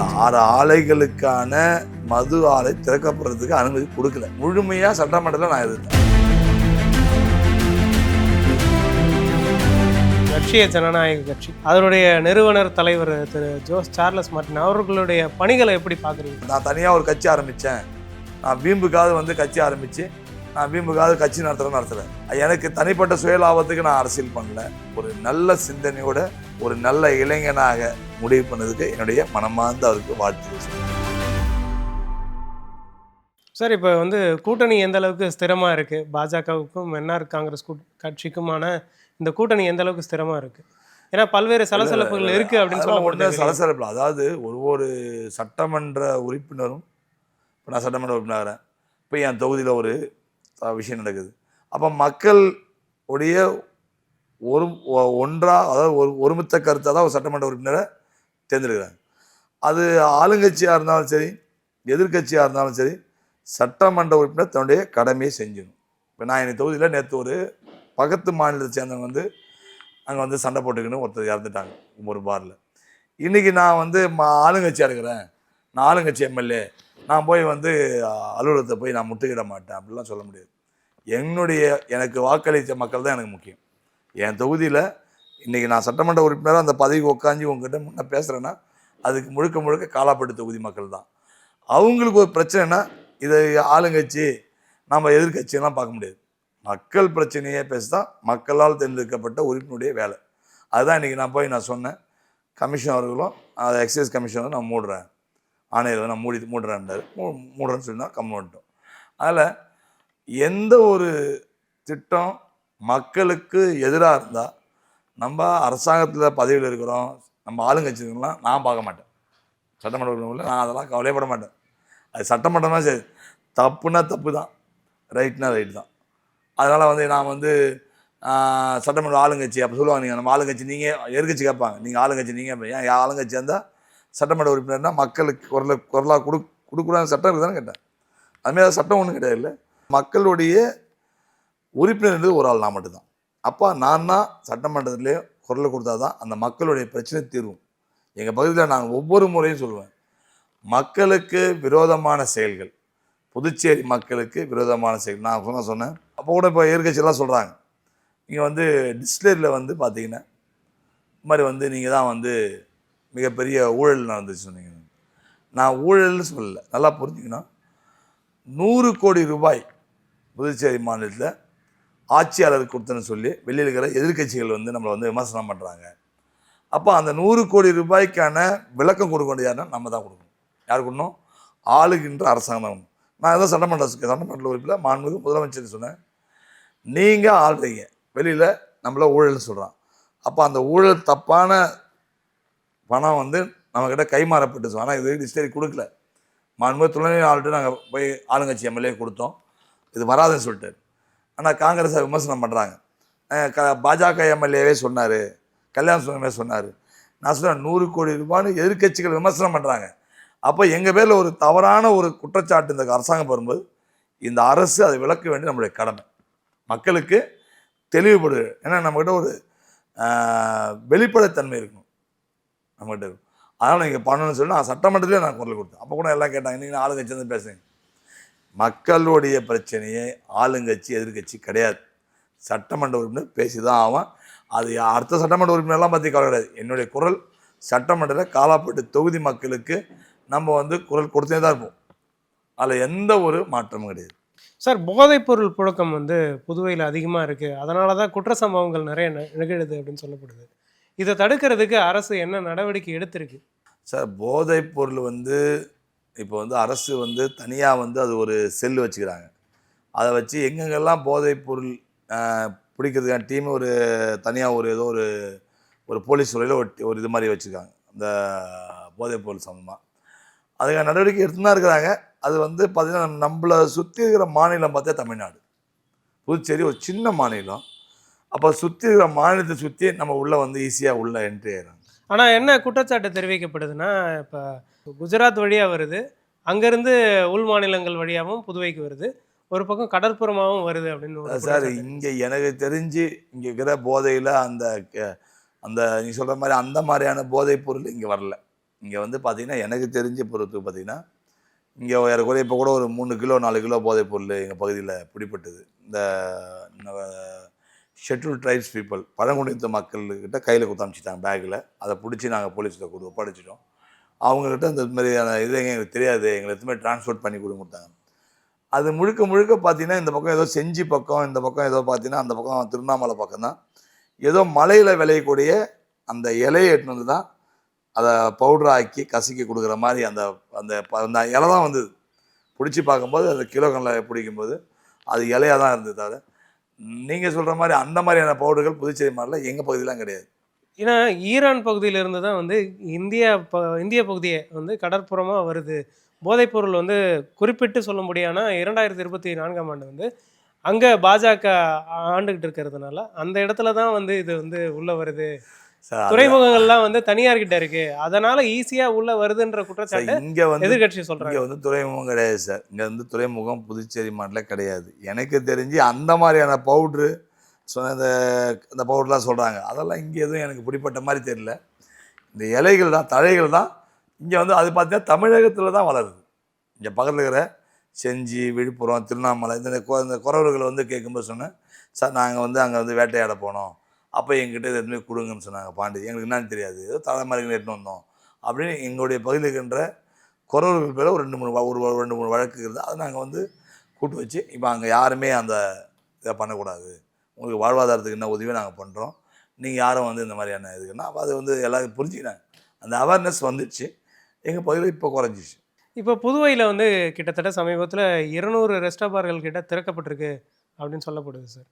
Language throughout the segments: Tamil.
6 ஆலைகளுக்கான மது ஆலை திறக்கப்படுறதுக்கு அனுமதி கொடுக்கல. முழுமையாக சட்டமன்றத்தில் நான் எதிர்த்தேன். ரஷ்ய ஜனநாயக கட்சி அதனுடைய நிறுவனர் தலைவர் திரு ஜோஸ் சார்லஸ் மார்டின் அவர்களுடைய பணிகளை எப்படி பார்க்குறீங்க? நான் தனியாக ஒரு கட்சி ஆரம்பித்தேன். நான் வீம்புக்காவது கட்சி ஆரம்பித்து நான் வீம்புக்காவது கட்சி நடத்துகிறேன். எனக்கு தனிப்பட்ட சுயலாபத்துக்கு நான் அரசியல் பண்ணல. ஒரு நல்ல சிந்தனையோட ஒரு நல்ல இளைஞனாக முடிவு பண்ணதுக்கு என்னுடைய மனமார்ந்த அவருக்கு வாழ்த்து. சார், இப்போ கூட்டணி எந்த அளவுக்கு ஸ்திரமாக இருக்குது? பாஜகவுக்கும் என்ஆர் காங்கிரஸ் கட்சிக்குமான இந்த கூட்டணி எந்த அளவுக்கு ஸ்திரமாக இருக்குது? ஏன்னா பல்வேறு சலசலப்புகள் இருக்குது அப்படின்னு சொல்ல சலசலப்பு. அதாவது ஒரு சட்டமன்ற உறுப்பினரும், இப்போ நான் சட்டமன்ற உறுப்பினர்கிறேன், இப்போ என் தொகுதியில் ஒரு விஷயம் நடக்குது. அப்போ மக்கள் உடைய அதாவது ஒருமித்த கருத்தை தான் ஒரு சட்டமன்ற உறுப்பினரை தேர்ந்தெடுக்கிறாங்க. அது ஆளுங்கட்சியாக இருந்தாலும் சரி, எதிர்கட்சியாக இருந்தாலும் சரி, சட்டமன்ற உறுப்பினர் தன்னுடைய கடமையை செஞ்சிடணும். இப்போ நான் என் தொகுதியில் நேற்று ஒரு பக்கத்து மாநிலத்தை சேர்ந்தவங்க அங்கே சண்டை போட்டுக்கின்னு ஒருத்தர் இறந்துட்டாங்க ஒரு பாரில். இன்றைக்கி நான் ஆளுங்கட்சியாக இருக்கிறேன், நான் ஆளுங்கட்சி எம்எல்ஏ, நான் போய் அலுவலகத்தை போய் நான் முட்டுக்கிட மாட்டேன் அப்படிலாம் சொல்ல முடியாது. எனக்கு வாக்களித்த மக்கள் தான் எனக்கு முக்கியம். என் தொகுதியில் இன்றைக்கி நான் சட்டமன்ற உறுப்பினராக அந்த பதவிக்கு உட்காந்து உங்ககிட்ட முன்னே பேசுகிறேன்னா அதுக்கு முழுக்க காலாப்பட்டு தொகுதி மக்கள் தான். அவங்களுக்கு ஒரு பிரச்சனைனா இதை ஆளுங்கட்சி நம்ம எதிர்கட்சியெல்லாம் பார்க்க முடியாது. மக்கள் பிரச்சனையே பேசுதான் மக்களால் தேர்ந்தெடுக்கப்பட்ட உறுப்பினுடைய வேலை. அதுதான் இன்றைக்கி நான் சொன்னேன். கமிஷன் அவர்களும் அதை எக்ஸைஸ் கமிஷனரும் நான் மூடுறேன், ஆணையர் நான் மூடுறேன்னு சொல்லி தான் கம்மி பண்ணிட்டோம். அதில் எந்த ஒரு திட்டம் மக்களுக்கு எதிராக இருந்தால் நம்ம அரசாங்கத்தில் பதவியில் இருக்கிறோம், நம்ம ஆளுங்கட்சிலாம் நான் பார்க்க மாட்டேன். சட்டமன்ற உறுப்பினர்கள் நான் அதெல்லாம் கவலைப்பட மாட்டேன். அது சட்டமன்றம்னா சரி, தப்புனா தப்பு தான், ரைட்னா ரைட்டு தான். அதனால் நான் சட்டமன்ற ஆளுங்கட்சி அப்போ சொல்லுவாங்க, நீங்கள் நம்ம ஆளுங்கட்சி, நீங்கள் எதிர்கட்சி கேட்பாங்க, நீங்கள் ஆளுங்கட்சி நீங்கள் ஏன் ஆளுங்கட்சி இருந்தால் சட்டமன்ற உறுப்பினர்னால் மக்களுக்கு குரலாக கொடுக்குறாங்க சட்டம் இருக்குதானே கேட்டேன். அதுமாதிரி சட்டம் ஒன்றும் கிடையாது. இல்லை, மக்களுடைய உறுப்பினர் ஒரு ஆள் நான் மட்டும்தான். அப்போ நான் சட்டமன்றத்திலே குரல் கொடுத்தா தான் அந்த மக்களுடைய பிரச்சனை தீர்வும். எங்கள் பகுதியில் நான் ஒவ்வொரு முறையும் சொல்லுவேன், மக்களுக்கு விரோதமான செயல்கள், புதுச்சேரி மக்களுக்கு விரோதமான செயல் நான் சொன்னேன். அப்போ கூட இப்போ எதிர்கட்சியெல்லாம் சொல்கிறாங்க, நீங்கள் டிஸ்டிலரியில் பார்த்தீங்கன்னா இது மாதிரி நீங்கள் தான் மிகப்பெரிய ஊழல் நடந்துச்சு சொன்னீங்க. நான் ஊழல்னு சொல்லலை, நல்லா புரிஞ்சுக்கணும். 100 கோடி ரூபாய் புதுச்சேரி மாநிலத்தில் ஆட்சியாளருக்கு கொடுத்தன்னு சொல்லி வெளியில் இருக்கிற எதிர்கட்சிகள் நம்மளை விமர்சனம் பண்ணுறாங்க. அப்போ அந்த 100 கோடி ரூபாய்க்கான விளக்கம் கொடுக்க வேண்டிய யாருன்னா நம்ம தான் கொடுக்கணும். யார் கொடுக்கணும்? ஆளுகின்ற அரசாங்கம் தான். நான் ஏதோ சட்டமன்ற உறுப்பில் மாண்புமிகு முதலமைச்சர் சொன்னேன், நீங்கள் ஆள்றீங்க, வெளியில் நம்மள ஊழல்னு சொல்கிறான். அப்போ அந்த ஊழல் தப்பான பணம் நம்மக்கிட்ட கைமாறப்பட்டுச்சு. ஆனால் இது டிஸ்டரி கொடுக்கல. மாண்புமிகு துணைநிலை ஆளுநர் நாங்கள் போய் ஆளுங்கட்சி எம்எல்ஏ கொடுத்தோம், இது வராதுன்னு சொல்லிட்டு. ஆனால் காங்கிரஸை விமர்சனம் பண்ணுறாங்க. பாஜக எம்எல்ஏவே சொன்னார், கல்யாண சுவாமியே சொன்னார். நான் சொன்னேன் 100 கோடி ரூபான்னு எதிர்கட்சிகள் விமர்சனம் பண்ணுறாங்க. அப்போ எங்கள் பேரில் ஒரு தவறான ஒரு குற்றச்சாட்டு இந்த அரசாங்கம் வரும்போது இந்த அரசு அதை விளக்க வேண்டிய நம்மளுடைய கடமை. மக்களுக்கு தெளிவுபடு. ஏன்னா நம்மக்கிட்ட ஒரு வெளிப்படைத்தன்மை இருக்கணும் நம்மகிட்ட இருக்கும். அதனால் நீங்கள் பண்ணணும்னு சொல்லி நான் சட்டமன்றத்திலே நான் குரல் கொடுத்தேன். அப்போ கூட எல்லாம் கேட்டாங்க, நீங்கள் ஆளுங்கட்சி பேசுங்க. மக்களுடைய பிரச்சனையே ஆளுங்கட்சி எதிர்கட்சி கிடையாது. சட்டமன்ற உறுப்பினர் பேசி தான் ஆகும். அது அடுத்த சட்டமன்ற உறுப்பினர்லாம் பற்றி கவலை கிடையாது. என்னுடைய குரல் சட்டமன்றத்தில் காலாப்பட்டு தொகுதி மக்களுக்கு நம்ம குரல் கொடுத்தே தான் இருப்போம். அதில் எந்த ஒரு மாற்றமும் கிடையாது. சார், போதைப்பொருள் புழக்கம் புதுவையில் அதிகமாக இருக்குது, அதனால தான் குற்ற சம்பவங்கள் நிறைய நிகழுது அப்படின்னு சொல்லப்படுது. இதை தடுக்கிறதுக்கு அரசு என்ன நடவடிக்கை எடுத்திருக்கு? சார், போதைப்பொருள் இப்போ அரசு தனியாக அது ஒரு செல்லு வச்சுக்கிறாங்க. அதை வச்சு எங்கெங்கெல்லாம் போதைப்பொருள் பிடிக்கிறதுக்கான டீம் ஒரு தனியாக ஏதோ ஒரு போலீஸ் துறையில் ஒரு இது மாதிரி வச்சுருக்காங்க. அந்த போதைப்பொருள் சம்பந்தமாக அதுக்கான நடவடிக்கை எடுத்து தான் இருக்கிறாங்க. அது பார்த்திங்கன்னா நம்மளை சுற்றி இருக்கிற மாநிலம் பார்த்தா தமிழ்நாடு, புதுச்சேரி ஒரு சின்ன மாநிலம். அப்போ சுற்றி இருக்கிற மாநிலத்தை சுற்றி நம்ம உள்ளே ஈஸியாக உள்ளே என்ட்ரி ஆகிறாங்க. ஆனால் என்ன குற்றச்சாட்டு தெரிவிக்கப்படுதுன்னா, இப்போ குஜராத் வழியாக வருது, அங்கேருந்து உள் மாநிலங்கள் வழியாகவும் புதுவைக்கு வருது, ஒரு பக்கம் கடற்புறமாகவும் வருது அப்படின்னு. சார், இங்கே எனக்கு தெரிஞ்சு இங்கே இருக்கிற போதையில் அந்த அந்த நீங்கள் சொல்கிற மாதிரி அந்த மாதிரியான போதைப் பொருள் இங்கே வரல. இங்கே வந்து பார்த்தீங்கன்னா எனக்கு தெரிஞ்ச பொறுத்து பார்த்தீங்கன்னா இங்கே ஏறக்குறைய இப்போ கூட ஒரு 3 கிலோ 4 கிலோ போதைப் பொருள் எங்கள் பகுதியில் பிடிப்பட்டது. இந்த ஷெட்யூல் ட்ரைப்ஸ் பீப்புள் பழங்குடியின மக்கள்கிட்ட கையில் கொடுத்து அனுப்பிச்சிட்டாங்க பேக்கில். அதை பிடிச்சி நாங்கள் போலீஸில் ஒப்படைச்சிட்டோம். அவங்கக்கிட்ட இந்த மாதிரியான இது எங்களுக்கு தெரியாது, எங்களை எதுவுமே ட்ரான்ஸ்போர்ட் பண்ணி கொடுத்தாங்க. அது முழுக்க முழுக்க பார்த்தீங்கன்னா இந்த பக்கம் ஏதோ செஞ்சி பக்கம், இந்த பக்கம் ஏதோ பார்த்தீங்கன்னா அந்த பக்கம் திருவண்ணாமலை பக்கம் தான் ஏதோ மலையில் விளையக்கூடிய அந்த இலையை எடுத்துன்னு வந்து தான் அதை பவுடர் ஆக்கி கசக்கி கொடுக்குற மாதிரி அந்த அந்த அந்த இலை தான் வந்தது. பிடிச்சி பார்க்கும்போது அந்த கிலோ கணக்கில் பிடிக்கும்போது அது இலையாக தான் இருந்தது. தவிர நீங்கள் சொல்கிற மாதிரி அந்த மாதிரியான பவுடர்கள் புதுச்சேரி மாநிலம் எங்கள் பகுதியெலாம் கிடையாது. ஏன்னா ஈரான் பகுதியிலிருந்து தான் வந்து இந்திய பகுதியை வந்து கடற்புறமாக வருது. போதைப்பொருள் வந்து குறிப்பிட்டு சொல்ல முடியானா 2024ஆம் ஆண்டு வந்து அங்கே பாஜக ஆண்டுகிட்டு இருக்கிறதுனால அந்த இடத்துல தான் வந்து இது வந்து உள்ள வருது. சார் துறைமுகங்கள்லாம் வந்து தனியார்கிட்ட இருக்கு, அதனால ஈஸியா உள்ள வருதுன்ற குற்றச்சாட்டு இங்கே வந்து எதிர்கட்சி சொல்றாங்க. இங்கே வந்து துறைமுகம் கிடையாது சார். இங்கே வந்து துறைமுகம் புதுச்சேரி மாநிலம் கிடையாது. எனக்கு தெரிஞ்சு அந்த மாதிரியான பவுட்ரு இந்த இந்த பவுடர்லாம் சொல்கிறாங்க, அதெல்லாம் இங்கே எதுவும் எனக்கு பிடிப்பட்ட மாதிரி தெரியல. இந்த இலைகள் தான் தழைகள் தான் இங்கே வந்து அது பார்த்தீங்கன்னா தமிழகத்தில் தான் வளருது. இங்கே பக்கத்தில் இருக்கிற செஞ்சி, விழுப்புரம், திருவண்ணாமலை இந்த குறவர்களை வந்து கேட்கும்போது சொன்னேன், சார் நாங்கள் வந்து அங்கே வந்து வேட்டையாட போனோம், அப்போ எங்கிட்ட இது எதுவுமே கொடுங்கன்னு சொன்னாங்க பாண்டி. எங்களுக்கு என்னன்னு தெரியாது, ஏதோ தலைமறைகளை எடுத்துன்னு வந்தோம் அப்படின்னு எங்களுடைய பகுதியில் இருக்கின்ற குறவர்கள் பேர் ஒரு 2-3 வழக்கு இருக்குது. அதை நாங்கள் வந்து கூட்டு வச்சு இப்போ அங்கே யாருமே அந்த இதை பண்ணக்கூடாது, உங்களுக்கு வாழ்வாதாரத்துக்கு என்ன உதவியும் நாங்கள் பண்ணுறோம், நீங்கள் யாரும் வந்து இந்த மாதிரியான இதுக்குன்னா அப்போ அது வந்து எல்லாரும் புரிஞ்சுக்கினாங்க. அந்த அவேர்னஸ் வந்துடுச்சு எங்கள் பகுதியில். இப்போ குறைஞ்சிச்சு. இப்போ புதுவையில் வந்து கிட்டத்தட்ட சமீபத்தில் 200 ரெஸ்டா பார்கள் கிட்ட திறக்கப்பட்டிருக்கு அப்படின்னு சொல்லப்படுது சார்.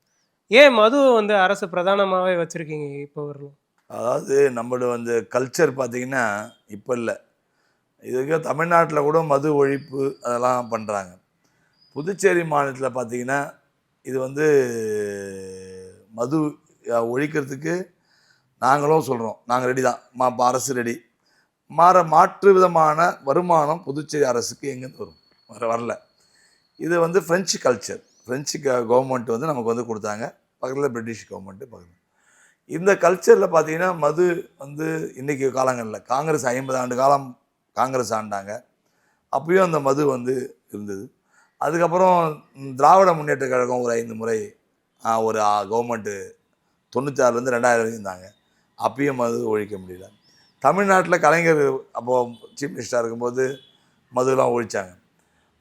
ஏன் மது வந்து அரசு பிரதானமாகவே வச்சுருக்கீங்க இப்போ வரலும்? அதாவது நம்மளோட வந்து கல்ச்சர் பார்த்திங்கன்னா இப்போ இல்லை, இதுக்கு தமிழ்நாட்டில் கூட மது ஒழிப்பு அதெல்லாம் பண்ணுறாங்க. புதுச்சேரி மாநிலத்தில் பார்த்திங்கன்னா இது வந்து மது ஒழிக்கிறதுக்கு நாங்களும் சொல்கிறோம், நாங்கள் ரெடி தான், அரசு ரெடி. மாற்று விதமான வருமானம் புதுச்சேரி அரசுக்கு எங்கேருந்து வரல. இது வந்து ஃப்ரெஞ்சு கல்ச்சர், ஃப்ரெஞ்சு கவர்மெண்ட் வந்து நமக்கு வந்து கொடுத்தாங்க, பக்கத்தில் பிரிட்டிஷ் கவர்மெண்ட்டு பக்கத்தில். இந்த கல்ச்சரில் பார்த்திங்கன்னா மது வந்து இன்றைக்கி காலங்களில் காங்கிரஸ் 50 ஆண்டு காலம் காங்கிரஸ் ஆண்டாங்க, அப்பயும் அந்த மது வந்து இருந்தது. அதுக்கப்புறம் திராவிட முன்னேற்ற கழகம் ஒரு 5 முறை ஒரு கவர்மெண்ட்டு 96லேருந்து 2000 வரைக்கும் இருந்தாங்க, அப்பயும் மது ஒழிக்க முடியல. தமிழ்நாட்டில் கலைஞர் அப்போது சீஃப் மினிஸ்டராக இருக்கும்போது மதுலாம் ஒழித்தாங்க.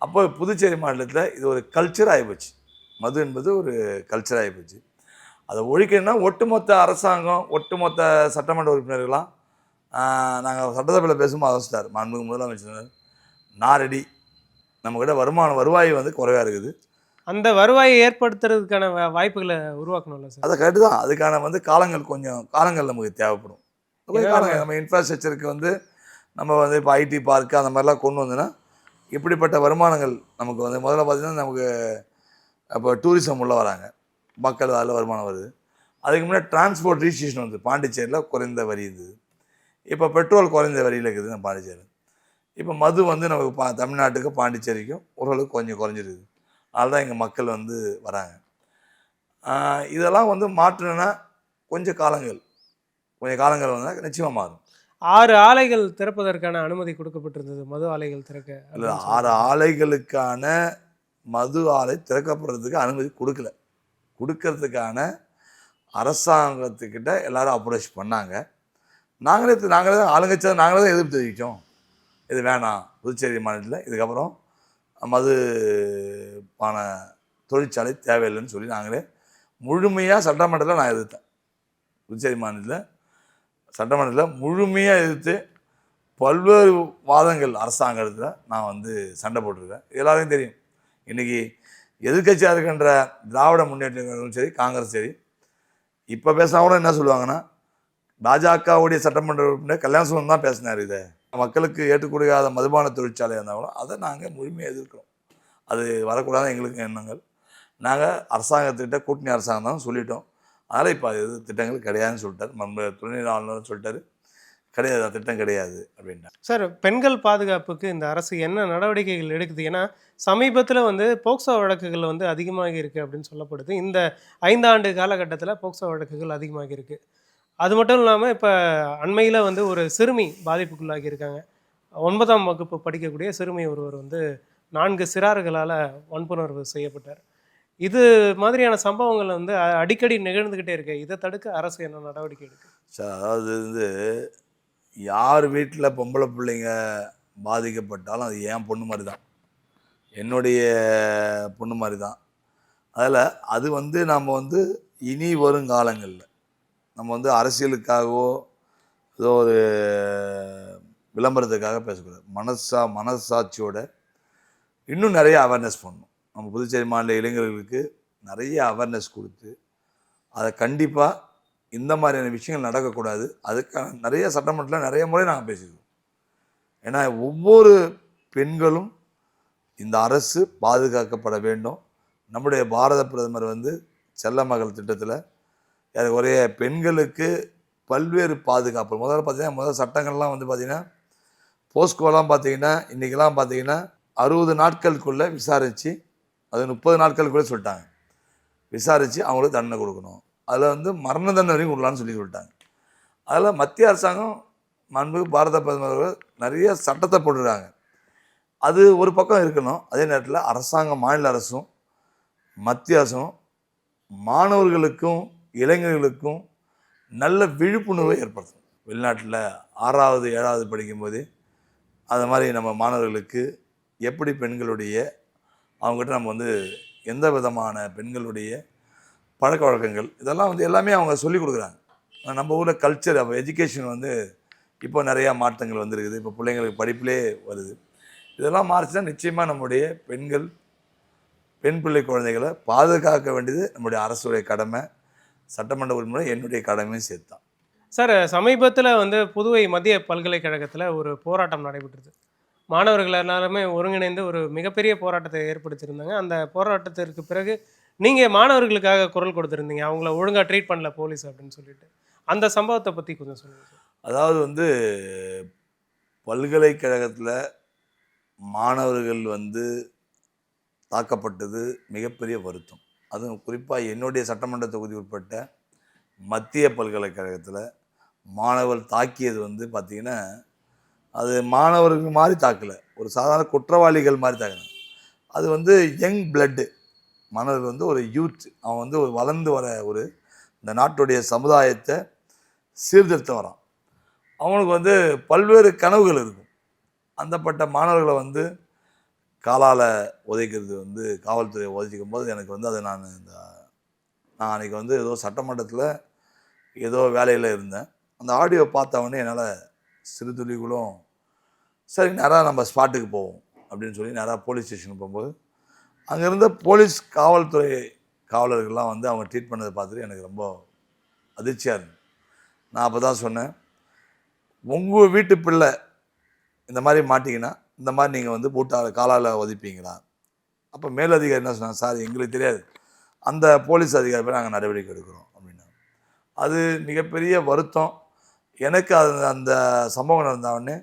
அப்போ புதுச்சேரி மாநிலத்தில் இது ஒரு கல்ச்சர் ஆகிப்போச்சு, மது என்பது ஒரு கல்ச்சர் ஆகிப்போச்சு. அதை ஒழிக்கணும்னா ஒட்டுமொத்த அரசாங்கம், ஒட்டுமொத்த சட்டமன்ற உறுப்பினர்கள்லாம் நாங்கள் சட்டசபையில் பேசும்போது ஆலோசித்தார் மாண்புமிகு முதலமைச்சர், நான் ரெடி, நம்மக்கிட்ட வருவாய் வந்து குறைவாக இருக்குது, அந்த வருவாயை ஏற்படுத்துறதுக்கான வாய்ப்புகளை உருவாக்கணும்ல சார். அதை கரெக்டு தான். அதுக்கான வந்து காலங்கள் நமக்கு தேவைப்படும். நம்ம இன்ஃப்ராஸ்ட்ரக்சருக்கு வந்து நம்ம வந்து இப்போ ஐடி பார்க்கு அந்த மாதிரிலாம் கொண்டு வந்தோன்னா இப்படிப்பட்ட வருமானங்கள் நமக்கு வந்து முதல்ல பார்த்திங்கன்னா நமக்கு இப்போ டூரிசம் உள்ளே வராங்க, மக்கள் அதில் வருமானம் வருது. அதுக்கு முன்னாடி டிரான்ஸ்போர்ட் ரிஜிஸ்ட்ரேஷன் வந்து பாண்டிச்சேரியில் குறைந்த வரி இருந்தது, இப்போ பெட்ரோல் குறைந்த வரியில் இருக்குது நம்ம பாண்டிச்சேரி. இப்போ மது வந்து நமக்கு தமிழ்நாட்டுக்கு பாண்டிச்சேரிக்கும் ஓரளவுக்கு கொஞ்சம் குறைஞ்சிருக்குது, அதுதான் எங்கள் மக்கள் வந்து வராங்க. இதெல்லாம் வந்து மாற்றணுன்னா கொஞ்சம் காலங்கள் வந்தால் நிச்சயமாக மாறும். 6 ஆலைகள் திறப்பதற்கான அனுமதி கொடுக்கப்பட்டிருந்தது, மது ஆலைகள் திறக்க. இல்லை, 6 ஆலைகளுக்கான மது ஆலை திறக்கப்படுறதுக்கு அனுமதி கொடுக்கறதுக்கான அரசாங்கத்துக்கிட்ட எல்லாரும் அப்ரோச் பண்ணாங்க. நாங்களே தான் ஆளுங்கட்சியாக நாங்களே தான் எதிர்ப்பு தெரிவித்தோம், இது வேணாம் புதுச்சேரி மாநிலத்தில் இதுக்கப்புறம் மது பான தொழிற்சாலை தேவையில்லைன்னு சொல்லி நாங்களே முழுமையாக சட்டமன்றத்தில் நான் எதிர்த்தேன். புதுச்சேரி மாநிலத்தில் சட்டமன்றத்தில் முழுமையாக எதிர்த்து பல்வேறு வாதங்கள் அரசாங்கத்தில் நான் வந்து சண்டை போட்டிருக்கேன். எல்லாருக்கும் தெரியும். இன்றைக்கி எதிர்கட்சியாக இருக்கின்ற திராவிட முன்னேற்ற கழகம் சரி, காங்கிரஸ் சரி, இப்போ பேசினா கூட என்ன சொல்லுவாங்கன்னா, பாஜகவுடைய சட்டமன்ற உறுப்பினர் கல்யாணசுந்தரம் தான் பேசினார், இதை மக்களுக்கு ஏற்றுக்கூடாத மதுபான தொழிற்சாலை இருந்தாலும் அதை நாங்கள் முழுமையாக எதிர்க்கிறோம், அது வரக்கூடாத எங்களுக்கு எண்ணங்கள். நாங்கள் அரசாங்கத்துக்கிட்ட கூட்டணி அரசாங்கம் தான் சொல்லிட்டோம், அதனால் இப்போ அது திட்டங்கள் கிடையாதுன்னு சொல்லிட்டார். நம்ம துணைநிலை ஆளுநர் சொல்லிட்டாரு, கிடையாது திட்டம் கிடையாது அப்படின்ட்டார். சார், பெண்கள் பாதுகாப்புக்கு இந்த அரசு என்ன நடவடிக்கைகள் எடுக்குது? ஏன்னா சமீபத்தில் வந்து போக்சோ வழக்குகள் வந்து அதிகமாகி இருக்குது அப்படின்னு சொல்லப்படுது. இந்த 5 ஆண்டு காலகட்டத்தில் போக்சோ வழக்குகள் அதிகமாகி இருக்குது. அது மட்டும் இல்லாமல் இப்போ அண்மையில் வந்து ஒரு சிறுமி பாதிப்புக்குள்ளாகி இருக்காங்க. 9ஆம் வகுப்பு படிக்கக்கூடிய சிறுமி ஒருவர் வந்து 4 சிறார்களால் வன்புணர்வு செய்யப்பட்டார். இது மாதிரியான சம்பவங்கள் வந்து அடிக்கடி நிகழ்ந்துக்கிட்டே இருக்கு. இதை தடுக்க அரசு என்ன நடவடிக்கை எடுக்கு? சார் அதாவது யார் வீட்டில் பொம்பளை பிள்ளைங்க பாதிக்கப்பட்டாலும் அது என் பொண்ணு மாதிரி தான், என்னுடைய பொண்ணு மாதிரி தான். அதில் அது நம்ம இனி வருங்காலங்களில் நம்ம அரசியலுக்காகவோ ஏதோ ஒரு விளம்பரத்துக்காக பேசக்கூடாது. மனசாட்சியோட இன்னும் நிறைய அவேர்னஸ் பண்ணணும். நம்ம புதுச்சேரி மாநில இளைஞர்களுக்கு நிறைய அவேர்னஸ் கொடுத்து அதை கண்டிப்பாக இந்த மாதிரியான விஷயங்கள் நடக்கக்கூடாது. அதுக்கான நிறைய சட்டமன்றத்தில் நிறைய முறை நாங்கள் பேசியிருக்கோம். ஏன்னா ஒவ்வொரு பெண்களும் இந்த அரசு பாதுகாக்கப்பட வேண்டும். நம்முடைய பாரத பிரதமர் செல்ல மகள் திட்டத்தில் ஒரே பெண்களுக்கு பல்வேறு பாதுகாப்பு முதல் சட்டங்கள்லாம் பார்த்திங்கன்னா போஸ்கோலாம் பார்த்திங்கன்னா இன்றைக்கெல்லாம் பார்த்திங்கன்னா 60 நாட்களுக்குள்ளே விசாரித்து அது 30 நாட்களுக்குள்ளே சொல்லிட்டாங்க. விசாரித்து அவங்களுக்கு தண்டனை கொடுக்கணும். அதில் மரண தண்டனை வரைக்கும் கொடுக்கலான்னு சொல்லிட்டாங்க. அதில் மத்திய அரசாங்கம் மாண்புமிகு பாரத பிரதமர் நிறைய சட்டத்தை போட்டுருக்காங்க. அது ஒரு பக்கம் இருக்கணும். அதே நேரத்தில் அரசாங்கம், மாநில அரசும் மத்திய அரசும் மாணவர்களுக்கும் இளைஞர்களுக்கும் நல்ல விழிப்புணர்வை ஏற்படுத்தணும். வெளிநாட்டில் 6வது 7வது படிக்கும்போது அது மாதிரி நம்ம மாணவர்களுக்கு எப்படி பெண்களுடைய அவங்ககிட்ட நம்ம எந்த விதமான பெண்களுடைய பழக்க வழக்கங்கள் இதெல்லாம் எல்லாமே அவங்க சொல்லிக் கொடுக்குறாங்க. நம்ம ஊரில் கல்ச்சர் எஜுகேஷன் இப்போ நிறையா மாற்றங்கள் வந்துருக்குது. இப்போ பிள்ளைங்களுக்கு படிப்பிலே வருது. இதெல்லாம் மாறிச்சுன்னா நிச்சயமாக நம்முடைய பெண் பிள்ளை குழந்தைகளை பாதுகாக்க வேண்டியது நம்முடைய அரசுடைய கடமை. சட்டமன்ற உறுப்பினர் என்னுடைய கடமையும் சேர்த்தான். சார், சமீபத்தில் புதுவை மத்திய பல்கலைக்கழகத்தில் ஒரு போராட்டம் நடைபெற்றது. மாணவர்கள் எல்லாருமே ஒருங்கிணைந்து ஒரு மிகப்பெரிய போராட்டத்தை ஏற்படுத்தியிருந்தாங்க. அந்த போராட்டத்திற்கு பிறகு நீங்கள் மாணவர்களுக்காக குரல் கொடுத்துருந்தீங்க. அவங்கள ஒழுங்காக ட்ரீட் பண்ணல போலீஸ் அப்படின்னு சொல்லிட்டு. அந்த சம்பவத்தை பற்றி கொஞ்சம் சொல்லுங்கள் சார். அதாவது பல்கலைக்கழகத்தில் மாணவர்கள் தாக்கப்பட்டது மிகப்பெரிய வருத்தம். அதுவும் குறிப்பாக என்னுடைய சட்டமன்ற தொகுதி உட்பட்ட மத்திய பல்கலைக்கழகத்தில் மாணவர்கள் தாக்கியது பார்த்திங்கன்னா அது மாணவர்கள் மாதிரி தாக்கலை, ஒரு சாதாரண குற்றவாளிகள் மாதிரி தாக்கினாங்க. அது யங் பிளட்டு மாணவர்கள் ஒரு யூத், அவன் ஒரு வளர்ந்து வர இந்த நாட்டுடைய சமுதாயத்தை சீர்திருத்த வரான். அவனுக்கு பல்வேறு கனவுகள் இருக்கும். அந்தப்பட்ட மாணவர்களை காலால் உதைக்கிறது காவல்துறை உதைக்கும் போது எனக்கு அதை நான் அன்றைக்கி ஏதோ சட்டமன்றத்தில் ஏதோ வேலையில் இருந்தேன். அந்த ஆடியோ பார்த்தவொடனே என்னால் சிறு துளிகளும் சரி நேராக நம்ம ஸ்பாட்டுக்கு போவோம் அப்படின்னு சொல்லி நேராக போலீஸ் ஸ்டேஷனுக்கு போகும்போது அங்கே இருந்த காவல்துறை காவலர்கள்லாம் அவங்க ட்ரீட் பண்ணதை பார்த்துட்டு எனக்கு ரொம்ப அதிர்ச்சியாக இருந்தது. நான் அப்போ தான் சொன்னேன், உங்கள் வீட்டு பிள்ளை இந்த மாதிரி மாட்டிங்கன்னா இந்த மாதிரி நீங்கள் காலால் உதைப்பீங்களா? அப்போ மேலதிகாரி என்ன சொன்னாங்க, சார் எங்களுக்கு தெரியாது, அந்த போலீஸ் அதிகாரி பேர் நாங்கள் நடவடிக்கை எடுக்கிறோம் அப்படின்னா. அது மிகப்பெரிய வருத்தம் எனக்கு. அந்த சம்பவம் நடந்தவுடனே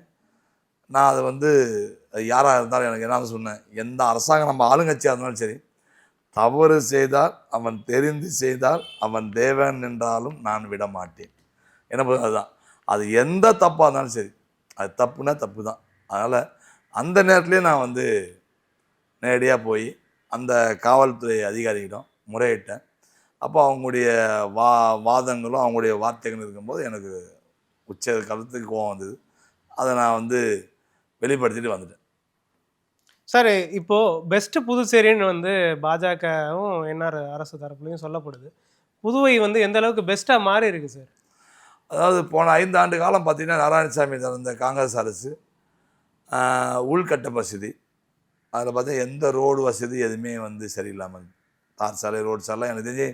நான் அதை யாராக இருந்தாலும் எனக்கு என்ன சொன்னேன், எந்த அரசாங்கம் நம்ம ஆளுங்கட்சியாக இருந்தாலும் சரி, தவறு செய்தால் அவன் தெரிந்து செய்தால் அவன் தேவன் என்றாலும் நான் விட மாட்டேன். என்ன அதுதான், அது எந்த தப்பாக இருந்தாலும் சரி, அது தப்புனா தப்பு தான். அதனால் அந்த நேரத்துலேயே நான் நேரடியாக போய் அந்த காவல்துறை அதிகாரிகிடம் முறையிட்டேன். அப்போ அவங்களுடைய வாதங்களும் அவங்களுடைய வார்த்தைகளும் இருக்கும்போது எனக்கு உச்ச கருத்துக்கு கோவம் வந்தது. அதை நான் வெளிப்படுத்திட்டு வந்துட்டேன். சார், இப்போது பெஸ்ட்டு புதுச்சேரின்னு பாஜகவும் என்ஆர் அரசு தரப்புலையும் சொல்லப்படுது. புதுவை எந்த அளவுக்கு பெஸ்ட்டாக மாறி இருக்கு சார்? அதாவது போன 5 ஆண்டு காலம் பார்த்திங்கன்னா நாராயணசாமி தந்த காங்கிரஸ் அரசு உள்கட்ட வசதி அதில் பார்த்தா எந்த ரோடு வசதி எதுவுமே சரியில்லாமல், தார் சாலை, ரோடு சாலை, எனக்கு தெரிஞ்சு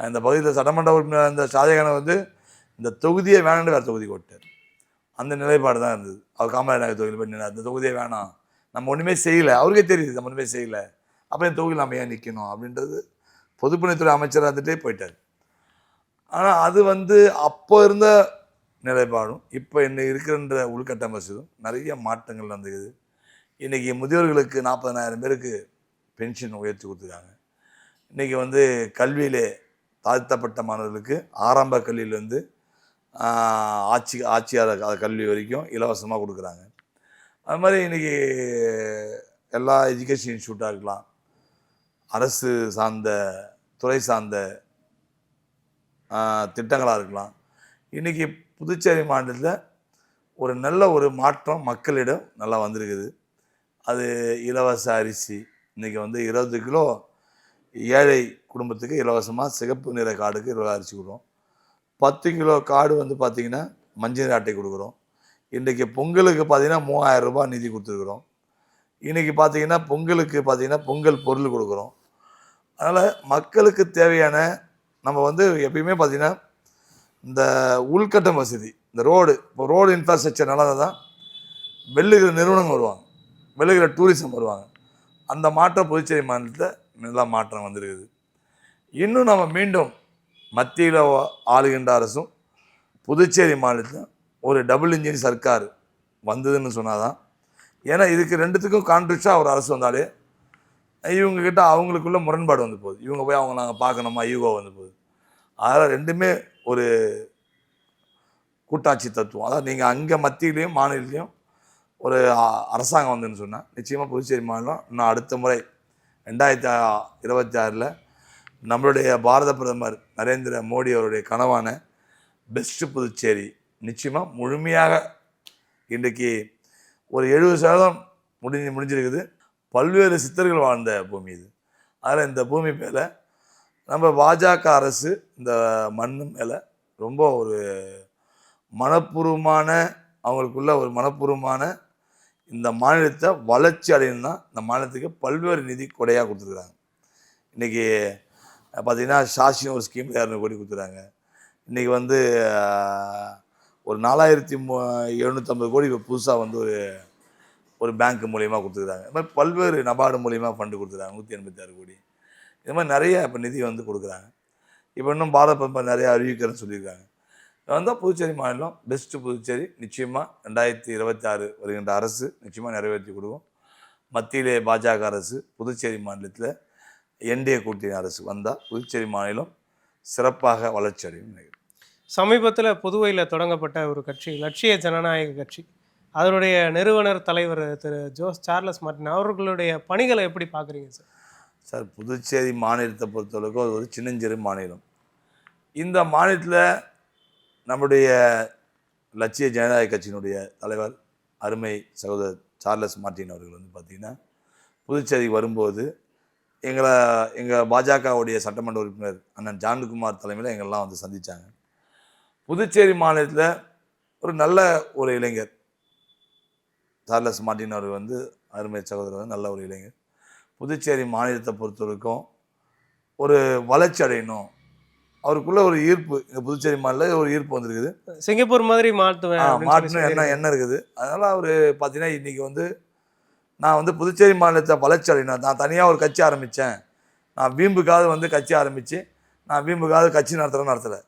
இந்த பகுதியில் சட்டமன்ற உறுப்பினர் இந்த ஷாஜகானை இந்த தொகுதியே வேணான்னு வேறு தொகுதிக்கு ஓட்டார். அந்த நிலைப்பாடு தான் இருந்தது. அவர் காமராஜ் நகர் தொகுதியில் போய் நின்று அந்த தொகுதியே வேணாம், நம்ம ஒன்றுமே செய்யலை, அவருக்கே தெரியுது நம்ம ஒன்றுமே செய்யலை, அப்போ இந்த தொகுதியில் நம்ம ஏன் நிற்கணும் அப்படின்றது பொதுப்பணித்துறை அமைச்சராக இருந்துகிட்டே போயிட்டார். ஆனால் அது அப்போ இருந்த நிலைப்பாடும் இப்போ இன்னைக்கு இருக்கின்ற உள்கட்டமைச்சதும் நிறைய மாற்றங்கள் நடந்துக்குது. இன்றைக்கி முதியோர்களுக்கு 40,000 பேருக்கு பென்ஷன் உயர்த்தி கொடுத்துருக்காங்க. இன்றைக்கி கல்வியிலே தாழ்த்தப்பட்ட மாணவர்களுக்கு ஆரம்ப கல்வியிலேருந்து ஆட்சியாளர் கல்வி வரைக்கும் இலவசமாக கொடுக்குறாங்க. அது மாதிரி இன்றைக்கி எல்லா எஜுகேஷன் இன்ஸ்டியூட்டாக இருக்கலாம், அரசு சார்ந்த துறை சார்ந்த திட்டங்களாக இருக்கலாம். இன்றைக்கி புதுச்சேரி மாநிலத்தில் ஒரு நல்ல ஒரு மாற்றம் மக்களிடம் நல்லா வந்திருக்குது. அது இலவச அரிசி இன்றைக்கி வந்து 20 கிலோ ஏழை குடும்பத்துக்கு இலவசமாக சிகப்பு நிற கார்டுக்கு அரிசி கொடுக்குறோம். 10 கிலோ கார்டு வந்து பார்த்திங்கன்னா மஞ்சள் அட்டை கொடுக்குறோம். இன்றைக்கி பொங்கலுக்கு பார்த்திங்கன்னா 3000 ரூபாய் நிதி கொடுத்துருக்குறோம். இன்றைக்கி பார்த்திங்கன்னா பொங்கலுக்கு பார்த்திங்கன்னா பொங்கல் பொருள் கொடுக்குறோம். அதனால் மக்களுக்கு தேவையான நம்ம வந்து எப்பயுமே பார்த்திங்கன்னா இந்த உள்கட்டம் வசதி, இந்த இப்போ ரோடு இன்ஃப்ராஸ்ட்ரக்சர் நல்லா தான் வெள்ளுகிற நிறுவனங்கள் வருவாங்க, வெள்ளுகிற டூரிசம் வருவாங்க. அந்த மாற்றம் புதுச்சேரி மாநிலத்தில் நல்லா மாற்றம் வந்திருக்குது. இன்னும் நம்ம மீண்டும் மத்தியில் ஆளுகின்ற அரசும் புதுச்சேரி மாநிலத்தில் ஒரு டபுள் இன்ஜின் சர்க்கார் வந்ததுன்னு சொன்னால் தான். ஏன்னா இதுக்கு ரெண்டுத்துக்கும் கான்ட்ரிக்டாக ஒரு அரசு வந்தாலே இவங்கக்கிட்ட அவங்களுக்குள்ள முரண்பாடு வந்து போகுது. இவங்க போய் அவங்க நாங்கள் பார்க்கணுமா, ஈகோ வந்து போகுது. அதனால் ரெண்டுமே ஒரு கூட்டாட்சி தத்துவம். அதாவது நீங்கள் அங்கே மத்தியிலையும் மாநிலத்திலையும் ஒரு அரசாங்கம் வந்துன்னு சொன்னால் நிச்சயமாக புதுச்சேரி மாநிலம் இன்னும் அடுத்த முறை 2026 நம்மளுடைய பாரத பிரதமர் நரேந்திர மோடி அவருடைய கனவான பெஸ்ட்டு புதுச்சேரி நிச்சயமாக முழுமையாக இன்றைக்கி ஒரு 70% முடிஞ்சிருக்குது. பல்வேறு சித்தர்கள் வாழ்ந்த பூமி இது. அதில் இந்த பூமி மேலே நம்ம பாஜக அரசு இந்த மண் மேலே ரொம்ப ஒரு மனப்பூர்வமான அவங்களுக்குள்ள ஒரு மனப்பூர்வமான இந்த மாநிலத்தை வளர்ச்சி அடையணும்னா இந்த மாநிலத்துக்கு பல்வேறு நிதி கொடையாக கொடுத்துருக்குறாங்க. இன்றைக்கி பார்த்திங்கன்னா சாஷின்னு ஒரு ஸ்கீம் 200 கோடி கொடுத்துருக்காங்க. இன்றைக்கி வந்து ஒரு 4750 கோடி இப்போ புதுசாக வந்து ஒரு பேங்க் மூலியமாக கொடுத்துருக்காங்க. இது மாதிரி பல்வேறு நபார்டு மூலியமாக ஃபண்டு கொடுத்துருக்காங்க 186 கோடி. இது மாதிரி நிறைய இப்போ நிதி வந்து கொடுக்குறாங்க. இப்போ இன்னும் பாரத பிரதமர் நிறையா அறிவிக்கிறேன்னு சொல்லியிருக்காங்க. வந்தால் புதுச்சேரி மாநிலம் பெஸ்ட்டு புதுச்சேரி நிச்சயமாக 2026 வருகின்ற அரசு நிச்சயமாக நிறைவேற்றி கொடுக்கும். மத்தியிலே பாஜக அரசு, புதுச்சேரி மாநிலத்தில் என்டிஏ கூட்டணி அரசு வந்தால் புதுச்சேரி மாநிலம் சிறப்பாக வளர்ச்சி அடையும் நினைக்கிறேன். சமீபத்தில் புதுவையில் தொடங்கப்பட்ட ஒரு கட்சி லட்சிய ஜனநாயக கட்சி, அதனுடைய நிறுவனர் தலைவர் திரு ஜோஸ் சார்லஸ் மார்ட்டின் அவர்களுடைய பணிகளை எப்படி பார்க்குறீங்க சார்? சார், புதுச்சேரி மாநிலத்தை பொறுத்தளவுக்கு அது ஒரு சின்னஞ்சிறு மாநிலம். இந்த மாநிலத்தில் நம்முடைய லட்சிய ஜனநாயக கட்சியினுடைய தலைவர் அருமை சகோதரர் சார்லஸ் மார்ட்டின் அவர்கள் வந்து பார்த்திங்கன்னா புதுச்சேரிக்கு வரும்போது எங்கள் பாஜகவுடைய சட்டமன்ற உறுப்பினர் அண்ணன் ஜான்குமார் தலைமையில் எங்கள்லாம் வந்து சந்தித்தாங்க. புதுச்சேரி மாநிலத்தில் ஒரு நல்ல ஒரு இளைஞர் சார்லஸ் மார்ட்டின் அவர்கள் வந்து அருமை சகோதரர் வந்து நல்ல ஒரு இளைஞர். புதுச்சேரி மாநிலத்தை பொறுத்தவரைக்கும் ஒரு வளர்ச்சி அடையணும், அவருக்குள்ள ஒரு ஈர்ப்பு, இந்த புதுச்சேரி மாநிலம் ஒரு ஈர்ப்பு வந்துருக்குது. சிங்கப்பூர் மாதிரி மாற்றணும் என்ன இருக்குது. அதனால் அவர் பார்த்தீங்கன்னா இன்றைக்கி வந்து நான் வந்து புதுச்சேரி மாநிலத்தை வளர்ச்சி அடையணும், நான் தனியாக ஒரு கட்சி ஆரம்பித்தேன், நான் வீம்புக்காவது வந்து கட்சி ஆரம்பித்து நான் வீம்புக்காவது கட்சி நடத்தலை,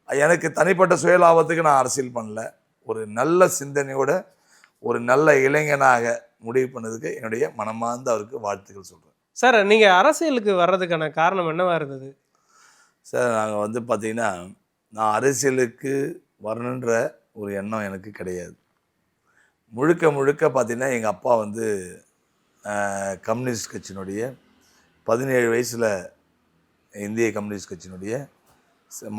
எனக்கு தனிப்பட்ட சுயலாபத்துக்கு நான் அரசியல் பண்ணல, ஒரு நல்ல சிந்தனையோட ஒரு நல்ல இளைஞனாக முடிவு பண்ணதுக்கு என்னுடைய மனமார்ந்த அவருக்கு வாழ்த்துக்கள் சொல்கிறேன். சார், நீங்கள் அரசியலுக்கு வர்றதுக்கான காரணம் என்னவாக இருந்தது? சார், நாங்கள் வந்து பார்த்திங்கன்னா நான் அரசியலுக்கு வரணுன்ற ஒரு எண்ணம் எனக்கு கிடையாது. முழுக்க பார்த்திங்கன்னா எங்கள் அப்பா வந்து கம்யூனிஸ்ட் கட்சியினுடைய 17 வயசில் இந்திய கம்யூனிஸ்ட் கட்சியினுடைய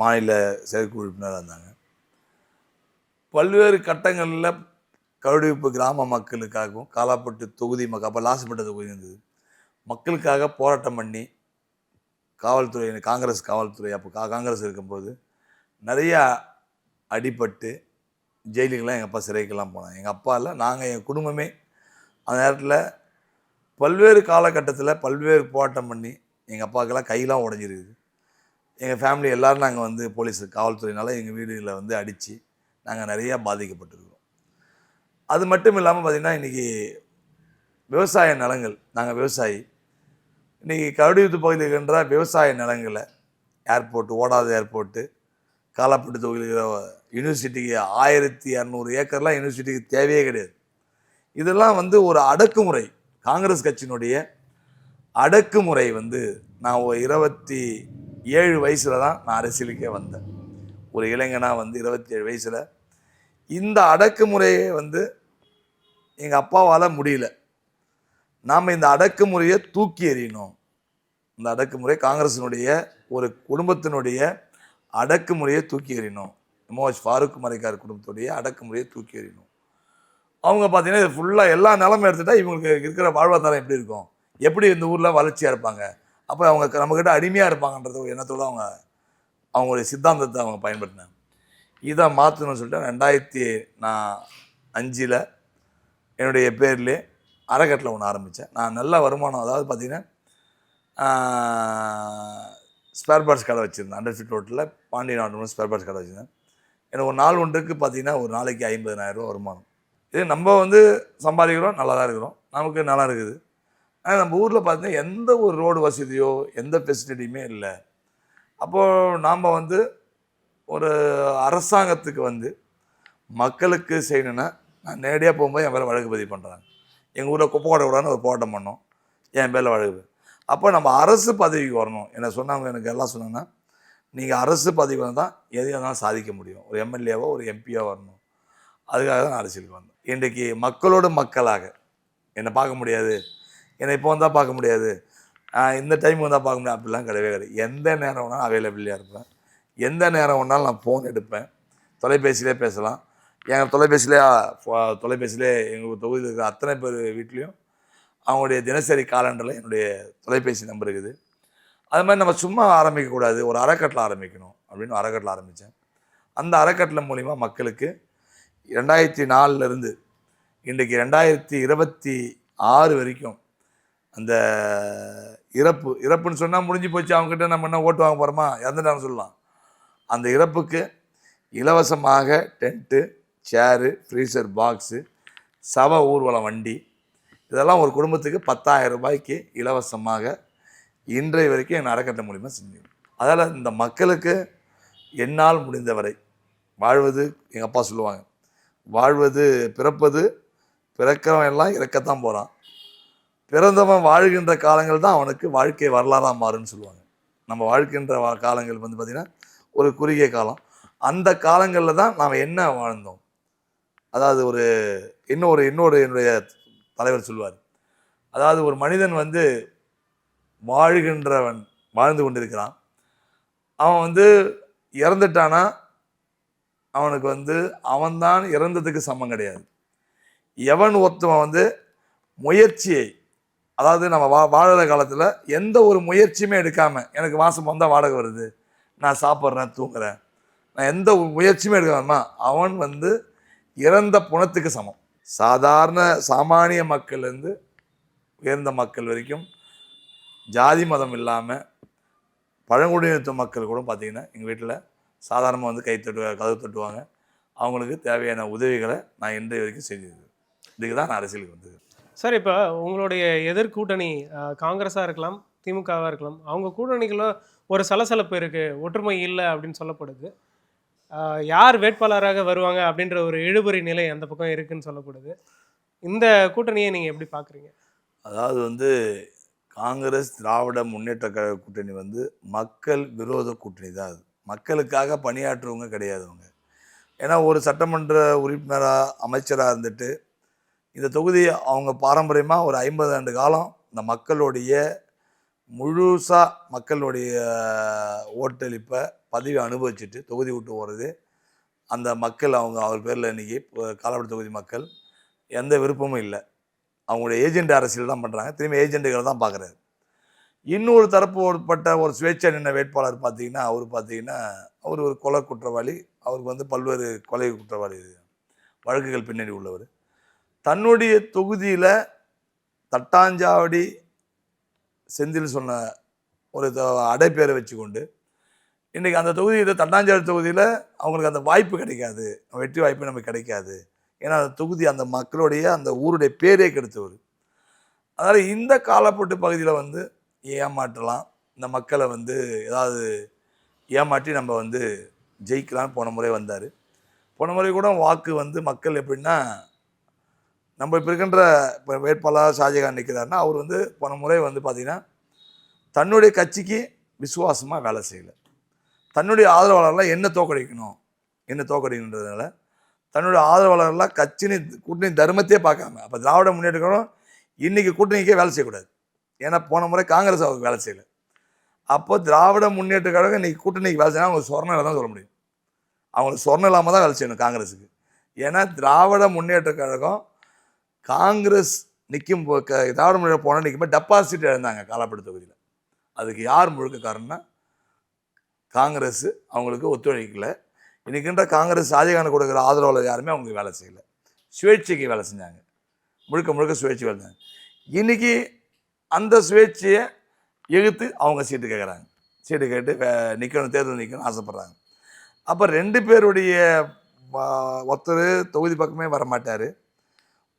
மாநில செயற்குழு உறுப்பினராக இருந்தாங்க. பல்வேறு கட்டங்களில் கழுவிப்பு கிராம மக்களுக்காகவும் காலாப்பட்டு தொகுதி அப்போ லாஸ்பட்ட தொகுதி இருந்தது, மக்களுக்காக போராட்டம் பண்ணி காவல்துறை, காங்கிரஸ் காவல்துறை அப்போ காங்கிரஸ் இருக்கும்போது நிறையா அடிபட்டு ஜெயிலுக்கெல்லாம் எங்கள் அப்பா சிறைக்கெல்லாம் போனாங்க. எங்கள் அப்பா இல்லை, நாங்கள் எங்கள் குடும்பமே அந்த நேரத்தில் பல்வேறு காலகட்டத்தில் பல்வேறு போராட்டம் பண்ணி எங்கள் அப்பாவுக்கெல்லாம் கையெல்லாம் உடஞ்சிருக்குது. எங்கள் ஃபேமிலி எல்லோரும் நாங்கள் வந்து போலீஸு காவல்துறையினால் எங்கள் வீடுகளை வந்து அடித்து நாங்கள் நிறையா பாதிக்கப்பட்டிருக்கிறோம். அது மட்டும் இல்லாமல் பார்த்திங்கன்னா இன்றைக்கி விவசாய நிலங்கள், நாங்கள் விவசாயி, இன்றைக்கி கரடியூத்து பகுதியில் இருக்கின்ற விவசாய நிலங்களை ஏர்போர்ட்டு, ஓடாத ஏர்போர்ட்டு, காலாப்பட்டு தொகுதியில் யூனிவர்சிட்டிக்கு 1200 ஏக்கர்லாம் யூனிவர்சிட்டிக்கு தேவையே கிடையாது. இதெல்லாம் வந்து ஒரு அடக்குமுறை, காங்கிரஸ் கட்சியினுடைய அடக்குமுறை வந்து நான் 27 வயசில் தான் நான் அரசியலுக்கே வந்தேன். ஒரு இளைஞனாக வந்து 27 வயசில் இந்த அடக்குமுறையை வந்து எங்கள் அப்பாவால் முடியல. நாம் இந்த அடக்குமுறையை தூக்கி எறியணும். இந்த அடக்குமுறை காங்கிரஸினுடைய ஒரு குடும்பத்தினுடைய அடக்குமுறையை தூக்கி எறியணும். எம்ஓஎச் ஃபாரூக் மரைக்கார் குடும்பத்துடைய அடக்குமுறையை தூக்கி எறியணும். அவங்க பார்த்தீங்கன்னா இது ஃபுல்லாக எல்லா நிலமும் எடுத்துட்டா இவங்களுக்கு இருக்கிற வாழ்வாதாரம் எப்படி இருக்கும், எப்படி இந்த ஊரில் வளர்ச்சியாக இருப்பாங்க, அப்போ அவங்க நம்மக்கிட்ட அடிமையாக இருப்பாங்கன்றது ஒரு எண்ணத்தோடு அவங்களுடைய சித்தாந்தத்தை அவங்க பயன்படுத்தினாங்க. இதை மாற்றணும்னு சொல்லிட்டு 2005 என்னுடைய பேர்லேயே அறக்கட்டளை ஒன்று ஆரம்பித்தேன். நான் நல்ல வருமானம், அதாவது பார்த்தீங்கன்னா ஸ்பேர் பார்ட்ஸ் கடை வச்சுருந்தேன். அண்டர்ஃபிட் ரோட்டில் பாண்டியன் ஆட்டோமொபைல்ஸ் ஸ்பேர் பார்ட்ஸ் கடை வச்சுருந்தேன். எனக்கு ஒரு நாள் ஒன்றுக்கு பார்த்தீங்கன்னா ஒரு நாளைக்கு 50,000 ரூபா வருமானம். இது நம்ம வந்து சம்பாதிக்கிறோம், நல்லா தான் இருக்கிறோம், நமக்கு நல்லா இருக்குது. ஆனால் நம்ம ஊரில் பார்த்தீங்கன்னா எந்த ஒரு ரோடு வசதியோ எந்த ஃபெசிலிட்டியுமே இல்லை. அப்போது நாம் வந்து ஒரு அரசாங்கத்துக்கு வந்து மக்களுக்கு செய்யணுன்னா நான் நேரடியாக போகும்போது என் பேரில் வழக்கு பதிவு பண்ணுறாங்க. எங்கள் ஊரில் குப்பை கூடாதுன்னு ஒரு போராட்டம் பண்ணோம், என் பேரில் வழக்கு. அப்போ நம்ம அரசு பதவிக்கு வரணும். என்ன சொன்னாங்க, எனக்கு எல்லாம் சொன்னாங்கன்னா நீங்கள் அரசு பதவி வந்தால் எதையும் இருந்தாலும் சாதிக்க முடியும். ஒரு எம்எல்ஏவோ ஒரு எம்பியோ வரணும். அதுக்காக தான் நான் அரசியலுக்கு வந்தேன். இன்றைக்கு மக்களோடு மக்களாக என்னை பார்க்க முடியாது, என்னை இப்போ வந்தால் பார்க்க முடியாது, இந்த டைம் வந்தால் பார்க்க முடியாது, அப்படிலாம் கிடையவே கிடையாது. எந்த நேரம் வேணாலும் அவைலபிளாக இருப்பேன். எந்த நேரம் வேணாலும் நான் ஃபோன் எடுப்பேன், தொலைபேசியிலே பேசலாம். எங்கள் தொலைபேசியிலே எங்கள் தொகுதியில் இருக்கிற அத்தனை பேர் வீட்லேயும் அவங்களுடைய தினசரி காலண்டரில் என்னுடைய தொலைபேசி நம்பர் இருக்குது. அது மாதிரி நம்ம சும்மா ஆரம்பிக்கக்கூடாது, ஒரு அறக்கட்டளை ஆரம்பிக்கணும் அப்படின்னு அறக்கட்டளை ஆரம்பித்தேன். அந்த அறக்கட்டளை மூலிமா மக்களுக்கு 2004 இன்றைக்கு 2026 வரைக்கும் அந்த இறப்புன்னு சொன்னால் முடிஞ்சு போச்சு, அவங்ககிட்ட நம்ம என்ன ஓட்டு வாங்க போகிறோமா, இறந்துட்டான்னு சொல்லலாம். அந்த இறப்புக்கு இலவசமாக டென்ட்டு, சேரு, ஃப்ரீசர் பாக்ஸு, சவ ஊர்வலம் வண்டி, இதெல்லாம் ஒரு குடும்பத்துக்கு 10,000 ரூபாய்க்கு இலவசமாக இன்றைய வரைக்கும் என் அறக்கட்டளை மூலிமா செஞ்சோம். அதால் இந்த மக்களுக்கு என்னால் முடிந்தவரை வாழ்வது, எங்கள் அப்பா சொல்லுவாங்க, வாழ்வது பிறப்பது, பிறக்கிறவன் எல்லாம் இறக்கத்தான் போகிறான், பிறந்தவன் வாழ்கின்ற காலங்கள் தான் அவனுக்கு வாழ்க்கை வரலாறாக மாறுன்னு சொல்லுவாங்க. நம்ம வாழ்கின்ற காலங்கள் வந்து பார்த்திங்கன்னா ஒரு குறுகிய காலம். அந்த காலங்களில் தான் நாம் என்ன வாழ்ந்தோம், அதாவது இன்னொரு என்னுடைய தலைவர் சொல்லுவார், அதாவது ஒரு மனிதன் வந்து வாழ்கின்றவன் வாழ்ந்து கொண்டிருக்கிறான், அவன் வந்து இறந்துட்டானா அவனுக்கு வந்து அவன்தான் இறந்ததுக்கு சமம் கிடையாது. எவன் ஒருத்தவன் வந்து முயற்சியை, அதாவது நம்ம வாழற காலத்தில் எந்த ஒரு முயற்சியுமே எடுக்காமல் எனக்கு மாதம் வந்தால் வாடகை வருது, நான் சாப்பிட்றேன் தூங்குறேன், நான் எந்த முயற்சியுமே எடுக்காம அவன் வந்து இறந்த புணத்துக்கு சமம். சாமானிய மக்கள்லேருந்து உயர்ந்த மக்கள் வரைக்கும் ஜாதி மதம் இல்லாமல் பழங்குடியினத்து மக்கள் கூட பார்த்திங்கன்னா எங்கள் வீட்டில் சாதாரணமாக வந்து கதவு தட்டுவாங்க. அவங்களுக்கு தேவையான உதவிகளை நான் இன்றைய வரைக்கும் செஞ்சுருக்கேன். இதுக்கு தான் நான் அரசியலுக்கு வந்தது. சார், இப்போ உங்களுடைய எதிர்கூட்டணி காங்கிரஸாக இருக்கலாம், திமுகவாக இருக்கலாம், அவங்க கூட்டணிக்குள்ள ஒரு சலசலப்பு இருக்குது, ஒற்றுமை இல்லை அப்படின்னு சொல்லப்படுது. யார் வேட்பாளராக வருவாங்க அப்படின்ற ஒரு இழுபறி நிலை அந்த பக்கம் இருக்குன்னு சொல்லப்படுது. இந்த கூட்டணியை நீங்கள் எப்படி பார்க்குறீங்க? அதாவது வந்து காங்கிரஸ் திராவிட முன்னேற்ற கழக கூட்டணி வந்து மக்கள் விரோத கூட்டணி தான். அது மக்களுக்காக பணியாற்றுவங்க கிடையாது அவங்க. ஏன்னா ஒரு சட்டமன்ற உறுப்பினராக அமைச்சராக இருந்துட்டு இந்த தொகுதியை அவங்க பாரம்பரியமாக ஒரு 50 ஆண்டு காலம் இந்த மக்களுடைய முழுசாக மக்களுடைய ஓட்டளிப்பை பதவி அனுபவிச்சுட்டு தொகுதி விட்டு போகிறது அந்த மக்கள் அவர் பேரில் இன்றைக்கி காலாப்பட்டு தொகுதி மக்கள் எந்த விருப்பமும் இல்லை. அவங்களுடைய ஏஜெண்ட் அரசியல் தான் பண்ணுறாங்க, திரும்பி ஏஜெண்டுகளை தான் பார்க்குறாரு. இன்னொரு தரப்பு உட்பட்ட ஒரு சுயேட்சை நின்ற வேட்பாளர் பார்த்தீங்கன்னா அவர் ஒரு கொலை குற்றவாளி, அவருக்கு வந்து பல்வேறு கொலை குற்றவாளி வழக்குகள் பின்னணி உள்ளவர். தன்னுடைய தொகுதியில் தட்டாஞ்சாவடி செந்தில் சொன்ன ஒரு அடைப்பேரை வச்சுக்கொண்டு இன்றைக்கி அந்த தொகுதியில் தட்டாஞ்சாவடி தொகுதியில் அவங்களுக்கு அந்த வாய்ப்பு கிடைக்காது, வெற்றி வாய்ப்பு நமக்கு கிடைக்காது. ஏன்னா அந்த தொகுதி அந்த மக்களுடைய அந்த ஊருடைய பேரே கெடுத்தவர். அதனால் இந்த காலப்பட்டு பகுதியில் வந்து ஏமாற்றலாம், இந்த மக்களை வந்து ஏதாவது ஏமாற்றி நம்ம வந்து ஜெயிக்கலான்னு போன முறை வந்தார். போன முறை கூட வாக்கு வந்து மக்கள் எப்படின்னா, நம்ம இப்போ இருக்கின்ற இப்போ வேட்பாளர் ஷாஜகான் நிற்கிறாருன்னா அவர் வந்து போன முறை வந்து பார்த்திங்கன்னா தன்னுடைய கட்சிக்கு விசுவாசமாக வேலை செய்யலை, தன்னுடைய ஆதரவாளர்லாம் என்ன தோக்கடிக்கணுன்றதுனால தன்னுடைய ஆதரவாளர்லாம் கூட்டணி தர்மத்தையே பார்க்காம, அப்போ திராவிட முன்னேற்ற கழகம் இன்னைக்கு கூட்டணிக்கே வேலை செய்யக்கூடாது. ஏன்னா போன முறை காங்கிரஸ் அவருக்கு வேலை செய்யலை. அப்போ திராவிட முன்னேற்ற கழகம் இன்னைக்கு கூட்டணிக்கு வேலை செய்யணும், அவங்க சொர்ணம் தான் சொல்ல முடியும். அவங்களுக்கு சொர்ணம் இல்லாமல் தான் வேலை செய்யணும் காங்கிரஸுக்கு. ஏன்னா திராவிட முன்னேற்ற கழகம் காங்கிரஸ் திராவிட முன்னேற்ற போனால் நிற்கும்போது டெபாசிட் இழந்தாங்க காலாப்பட்டு தொகுதியில். அதுக்கு யார் முழுக்க காரணம்னா காங்கிரஸ் அவங்களுக்கு ஒத்துழைக்கலை. இன்றைக்கின்ற காங்கிரஸ் ஷாஜகான் கொடுக்குற ஆதரவாளர் யாருமே அவங்களுக்கு வேலை செய்யலை, சுயேட்சைக்கு வேலை செஞ்சாங்க, முழுக்க சுயேட்சை வேலை செஞ்சாங்க. இன்றைக்கி அந்த சுயேட்சையை எதிர்த்து அவங்க சீட்டு கேட்குறாங்க, சீட்டு கேட்டு நிற்கணும், தேர்தல் நிற்கணும் ஆசைப்பட்றாங்க. அப்போ 2 பேருடைய ஒருத்தர் தொகுதி பக்கமே வர மாட்டார்,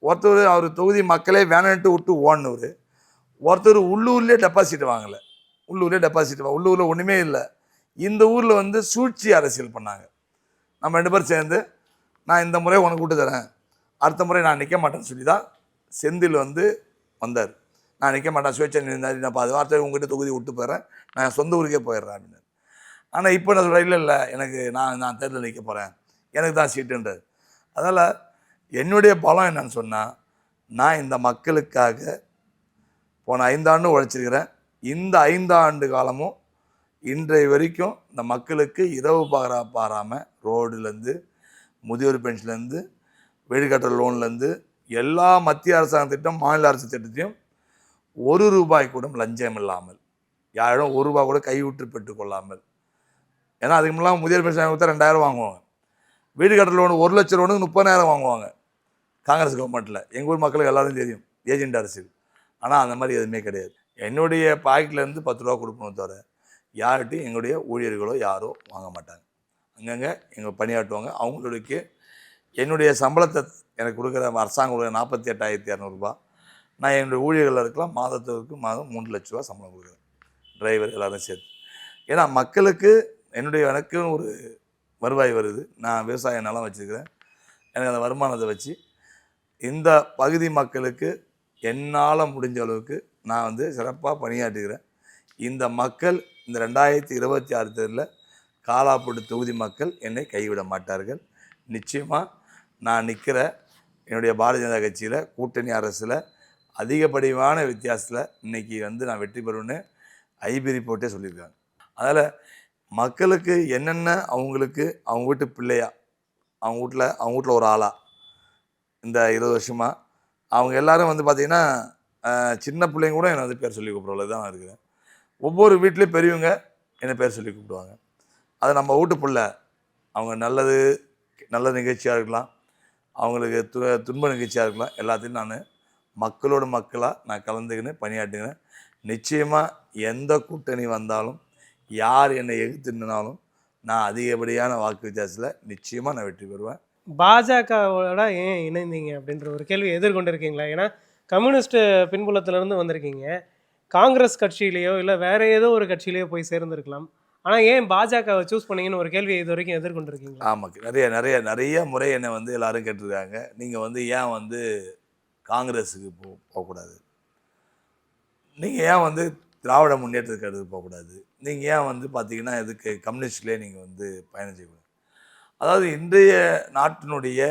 ஒருத்தர் அவர் தொகுதி மக்களே வேணான்ட்டு விட்டு ஓடினவர், ஒருத்தர் உள்ளூர்லேயே டெபாசிட் வாங்கலை. உள்ளூரில் ஒன்றுமே இல்லை. இந்த ஊரில் வந்து சூழ்ச்சி அரசியல் பண்ணாங்க. நம்ம 2 பேரும் சேர்ந்து நான் இந்த முறை உனக்கு விட்டு தரேன், அடுத்த முறை நான் நிற்க மாட்டேன்னு சொல்லி தான் செந்தில் வந்து வந்தார். நான் நிற்க மாட்டேன், சுயேட்சை நின்றாரு, நான் வார்த்தை உங்ககிட்ட தொகுதி விட்டு போயிடுறேன், நான் சொந்த ஊருக்கே போயிடுறேன் அப்படின்னு. ஆனால் இப்போ நான் சொல்கிறேன், இல்லை எனக்கு நான் தேர்தல் நிற்க போகிறேன், எனக்கு தான் சீட்டுன்றது. அதனால் என்னுடைய பலம் என்னன்னு சொன்னால், நான் இந்த மக்களுக்காக போன 5 ஆண்டு உழைச்சிருக்கிறேன். இந்த 5 ஆண்டு காலமும் இன்றைய வரைக்கும் இந்த மக்களுக்கு இரவு பாராமல் ரோடுலேருந்து, முதியோர் பென்ஷன்லேருந்து, வீடு கட்டுற லோன்லேருந்து எல்லா மத்திய அரசாங்க திட்டம், மாநில அரசு திட்டத்தையும் 1 ரூபாய் கூட லஞ்சம் இல்லாமல், யாரும் 1 ரூபாய் கூட கைவிட்டு பெற்றுக்கொள்ளாமல். ஏன்னா அதுக்கு முன்னாடி முதியோர் பென்ஷன் கொடுத்தா 2000 வாங்குவாங்க, வீடு கட்டுற லோனு 1 லட்சம் லோனுக்கு 30,000 வாங்குவாங்க காங்கிரஸ் கவர்மெண்ட்டில். எங்கள் ஊர் மக்களுக்கு எல்லாரும் தெரியும், ஏஜென்ட் அரசியல். ஆனால் அந்த மாதிரி எதுவுமே கிடையாது. என்னுடைய பாக்கெட்லேருந்து 10 ரூபா கொடுக்கணும் தவிர யார்கிட்டையும் எங்களுடைய ஊழியர்களோ யாரோ வாங்க மாட்டாங்க. அங்கங்கே எங்கள் பணியாற்றுவாங்க. அவங்களுக்கு என்னுடைய சம்பளத்தை எனக்கு கொடுக்குற அரசாங்கம் கொடுக்குற 48,200 ரூபா. நான் என்னுடைய ஊழியர்கள் இருக்கலாம், மாதத்துக்கு மாதம் 3 லட்ச ரூபா சம்பளம் கொடுக்குறேன், டிரைவர் எல்லாரும் சேர்த்து. ஏன்னா மக்களுக்கு எனக்குன்னு ஒரு வருவாய் வருது. நான் விவசாய நிலம் வச்சுருக்கிறேன். எனக்கு அந்த வருமானத்தை வச்சு இந்த பகுதி மக்களுக்கு என்னால் முடிஞ்ச அளவுக்கு நான் வந்து சிறப்பாக பணியாற்றுகிறேன். இந்த மக்கள் இந்த 2026 தேர்தலில் காலாப்பட்டு தொகுதி மக்கள் என்னை கைவிட மாட்டார்கள். நிச்சயமாக நான் நிற்கிற என்னுடைய பாரதிய ஜனதா கட்சியில் கூட்டணி அரசில் அதிகப்படியான வித்தியாசத்தில் இன்றைக்கி வந்து நான் வெற்றி பெறுவேன்னு ஐபி ரிப்போர்ட்டே சொல்லியிருக்காங்க. அதில் மக்களுக்கு என்னென்ன அவங்களுக்கு அவங்க வீட்டு பிள்ளையா, அவங்க வீட்டில் ஒரு ஆளாக இந்த 20 வருஷமாக அவங்க எல்லோரும் வந்து பார்த்திங்கன்னா சின்ன பிள்ளைங்க கூட என்னை வந்து பேர் சொல்லி கூப்பிட்றவளவு தான் நான் இருக்கிறேன். ஒவ்வொரு வீட்லேயும் பெரியவங்க என்னை பேர் சொல்லி கூப்பிடுவாங்க. அது நம்ம வீட்டு பிள்ளை. அவங்க நல்ல நிகழ்ச்சியாக இருக்கலாம், அவங்களுக்கு துன்ப நிகழ்ச்சியாக இருக்கலாம், எல்லாத்தையும் நான் மக்களோட மக்களாக நான் கலந்துக்கின்னு பணியாற்றுகிறேன். நிச்சயமாக எந்த கூட்டணி வந்தாலும், யார் என்னை எதிர்த்துனாலும் நான் அதிகப்படியான வாக்கு வித்தியாசத்தில் நிச்சயமாக நான் வெற்றி பெறுவேன். பாஜகவோட ஏன் இணைந்தீங்க அப்படின்ற ஒரு கேள்வி எதிர்கொண்டு இருக்கீங்களா? ஏன்னா கம்யூனிஸ்ட் பின்புலத்திலேருந்து வந்திருக்கீங்க, காங்கிரஸ் கட்சியிலையோ இல்லை வேற ஏதோ ஒரு கட்சியிலையோ போய் சேர்ந்துருக்கலாம். ஆனால் ஏன் பாஜகவை சூஸ் பண்ணீங்கன்னு ஒரு கேள்வியை இது வரைக்கும் எதிர்கொண்டிருக்கீங்களா? ஆமாம், நிறைய முறை என்னை வந்து எல்லோரும் கேட்டிருக்காங்க, நீங்கள் வந்து ஏன் வந்து காங்கிரஸுக்கு போகக்கூடாது, நீங்கள் ஏன் வந்து திராவிட முன்னேற்றத்துக்கு எடுத்து போகக்கூடாது, நீங்கள் ஏன் வந்து பார்த்தீங்கன்னா இதுக்கு கம்யூனிஸ்ட்லேயே நீங்கள் வந்து பயணம் செய்யக்கூடாது. அதாவது இன்றைய நாட்டினுடைய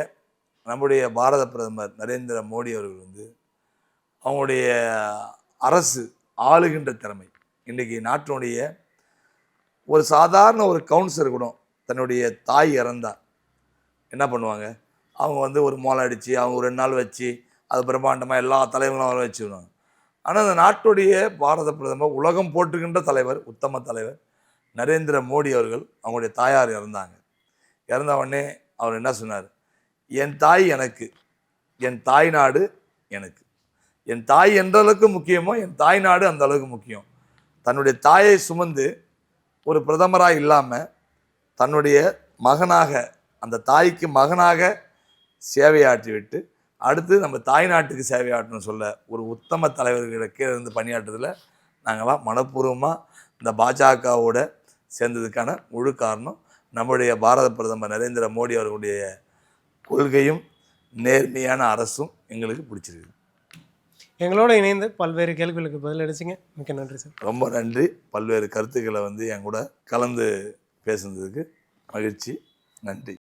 நம்முடைய பாரத பிரதமர் நரேந்திர மோடி அவர்கள் வந்து அவங்களுடைய அரசு ஆளுகின்ற திறமை, இன்றைக்கி நாட்டினுடைய ஒரு சாதாரண ஒரு கவுன்சிலர் கூட தன்னுடைய தாய் இறந்தா என்ன பண்ணுவாங்க, அவங்க வந்து ஒரு மோளம் அடித்து அவங்க ஒரு 2 நாள் வச்சு அது பிரம்மாண்டமாக எல்லா தலைவர்களும் அவரை வச்சுருவாங்க. ஆனால் அந்த நாட்டுடைய பாரத பிரதமர், உலகம் போற்றுகின்ற தலைவர், உத்தம தலைவர் நரேந்திர மோடி அவர்கள் அவங்களுடைய தாயார் இறந்தாங்க. இறந்த உடனே அவர் என்ன சொன்னார், என் தாய் எனக்கு, என் தாய் நாடு எனக்கு, என் தாய் எந்த அளவுக்கு முக்கியமோ என் தாய் நாடு அந்த அளவுக்கு முக்கியம். தன்னுடைய தாயை சுமந்து ஒரு பிரதமராக இல்லாமல் தன்னுடைய மகனாக, அந்த தாய்க்கு மகனாக சேவையாற்றி விட்டு அடுத்து நம்ம தாய் நாட்டுக்கு சேவையாற்றணும் சொல்ல ஒரு உத்தம தலைவர்களை கீழே இருந்து பணியாற்றுறதுல நாங்களாம் மனப்பூர்வமாக இந்த பாஜகவோட சேர்ந்ததுக்கான முழு காரணம் நம்முடைய பாரத பிரதமர் நரேந்திர மோடி அவர்களுடைய கொள்கையும் நேர்மையான அரசும் எங்களுக்கு பிடிச்சிருக்கு. எங்களோட இணைந்து பல்வேறு கேள்விகளுக்கு பதில் அளிச்சிங்க, மிக்க நன்றி சார். ரொம்ப நன்றி. பல்வேறு கருத்துக்களை வந்து என் கூட கலந்து பேசுனதுக்கு மகிழ்ச்சி. நன்றி.